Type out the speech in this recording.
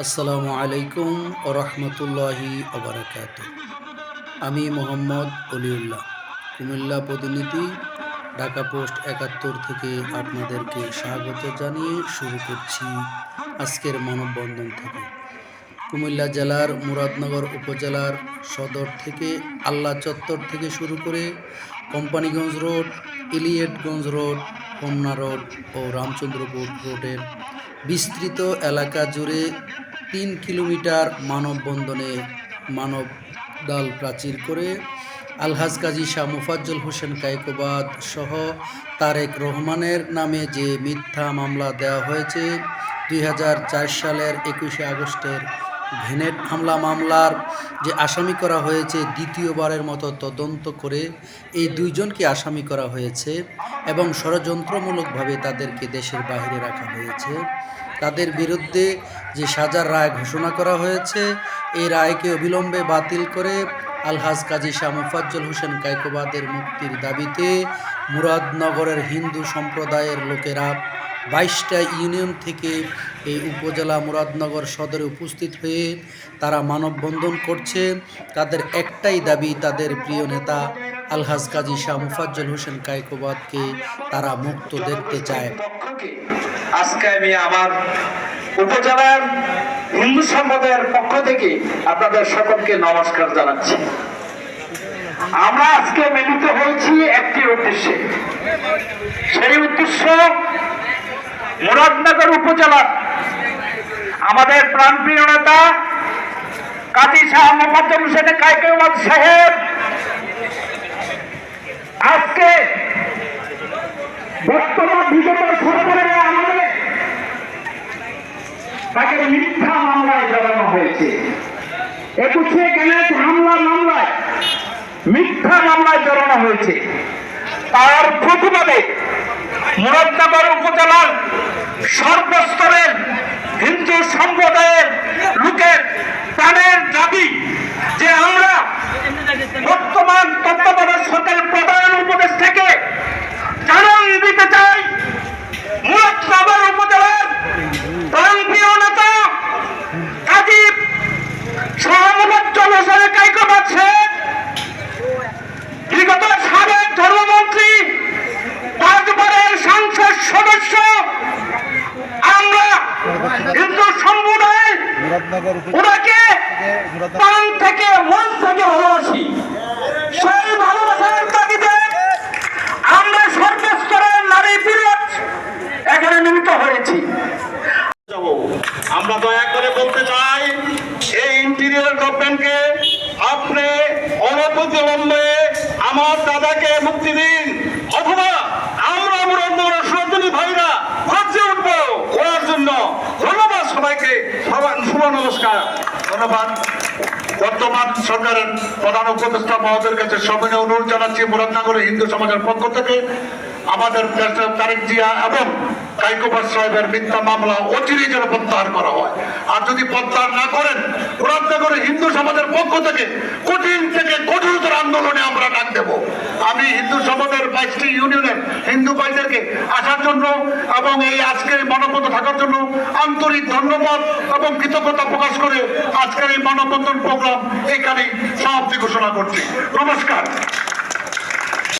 আসসালামু আলাইকুম ও রহমতুল্লাহি ওবরাকাত। আমি মোহাম্মদ অলিউল্লাহ, কুমিল্লা প্রতিনিধি, ঢাকা পোস্ট ৭১ থেকে আপনাদেরকে স্বাগত জানিয়ে শুরু করছি আজকের মানববন্ধন থেকে। কুমিল্লা জেলার মুরাদনগর উপজেলার সদর থেকে আল্লাহ চত্বর থেকে শুরু করে Companiganj road, Elliotganj road, Homna road ও রামচন্দ্রপুর রোডের বিস্তৃত এলাকা জুড়ে ৩ কিলোমিটার মানববন্ধনে মানব ডাল প্রাচীর করে আলহাজ কাজী শাহ মোফাজ্জল হোসেন কায়কোবাদ সহ তারেক রহমানের নামে যে মিথ্যা মামলা দেওয়া হয়েছে, ২০০৪ সালের ২১শে আগস্টের গ্রেনেড হামলা মামলার যে আসামি করা হয়েছে, দ্বিতীয়বারের মতো তদন্ত করে এই দুইজনকে আসামি করা হয়েছে এবং ষড়যন্ত্রমূলকভাবে তাদেরকে দেশের বাইরে রাখা হয়েছে। তাদের বিরুদ্ধে যে সাজার রায় ঘোষণা করা হয়েছে, এই রায়কে অবিলম্বে বাতিল করে আলহাজ কাজী শাহ মোফাজ্জল হোসেন কায়কোবাদের মুক্তির দাবিতে মুরাদনগরের হিন্দু সম্প্রদায়ের লোকেরা ২২টা ইউনিয়ন থেকে এই উপজেলা মুরাদনগর সদরে উপস্থিত হয়ে তারা মানববন্ধন করছে। তাদের একটাই দাবি, তাদের প্রিয় নেতা আলহাজ কাজী শাহ মোফাজ্জল হোসেন কায়কোবাদকে তারা মুক্ত দেখতে চায়। আজকে আমি আমার উপজেলার হিন্দু সম্প্রদায়ের পক্ষ থেকে আপনাদের সকলকে নমস্কার জানাচ্ছি। আমরা আজকে মিলিত হয়েছি একটি উদ্দেশ্যে। সেই উদ্দেশ্য মুরাদনগর উপজেলার আমাদের প্রাণপ্রিয় নেতা কাজী শাহ মোফাজ্জল হোসেন কায়কোবাদ সাহেব আজকে বর্তমান বিগত সরকারের আমলে তাকে মিথ্যা মামলায় জড়ানো হয়েছে। ২১শে গ্রেনেড হামলা মামলায় মিথ্যা মামলায় জড়ানো হয়েছে। তার প্রতিবাদে মুরাদনগর উপজেলার সর্বস্তরের হিন্দু সম্প্রদায়ের লোকের প্রাণের দাবি যে আমরা বর্তমান তত্ত্বাবধায়ক সরকারের প্রধান উপদেষ্টাকে জানান দিতে চাই, মুরাদনগর উপজেলার প্রাণপ্রিয় নেতা কাজী শাহ মোফাজ্জল হোসেন কায়কোবাদ সাহেব বিগত সাবেক ধর্মমন্ত্রী, ৫ বারের সংসদ সদস্য, আমরা হিন্দু সম্প্রদায় ওনাকে প্রাণ থেকে মন থেকে ভালোবাসি। সেই ভালোবাসার তাগিদে আমরা সর্বস্তরের নারী বিরোধ এখানে মিলিত হয়েছি। আমরা দয়া করে বলতে চাই, এই ইন্টিরিয়র গভর্নমেন্টকে আপনি অনতিবিলম্বে আমার দাদাকে মুক্তি দিন, অথবা আমরা মুরাদনগরের সনাতনী ভাইরা গর্জে উঠবো ওনার জন্য। ধন্যবাদ সবাইকে, শুভ নমস্কার। ধন্যবাদ। বর্তমান সরকারের প্রধান উপদেষ্টা মহোদয়ের কাছে সবিনয় অনুরোধ জানাচ্ছি, মুরাদনগরের হিন্দু সমাজের পক্ষ থেকে আমাদের তারেক জিয়া এবং কায়কোবাদ সাহেবের মিথ্যা মামলা অচিরেই যেন প্রত্যাহার করা হয়। আর যদি প্রত্যাহার না করেন, মুরাদনগরের হিন্দু সমাজের পক্ষ থেকে কঠিন থেকে কঠোরতর আন্দোলনে আমরা ডাক দেব। আমি হিন্দু সমাজের ২২টি ইউনিয়নের হিন্দু ভাইদেরকে আসার জন্য এবং এই আজকের মানববন্ধন থাকার জন্য আন্তরিক ধন্যবাদ এবং কৃতজ্ঞতা প্রকাশ করে আজকের এই মানববন্ধন প্রোগ্রাম এখানেই সমাপ্তি ঘোষণা করছি। নমস্কার।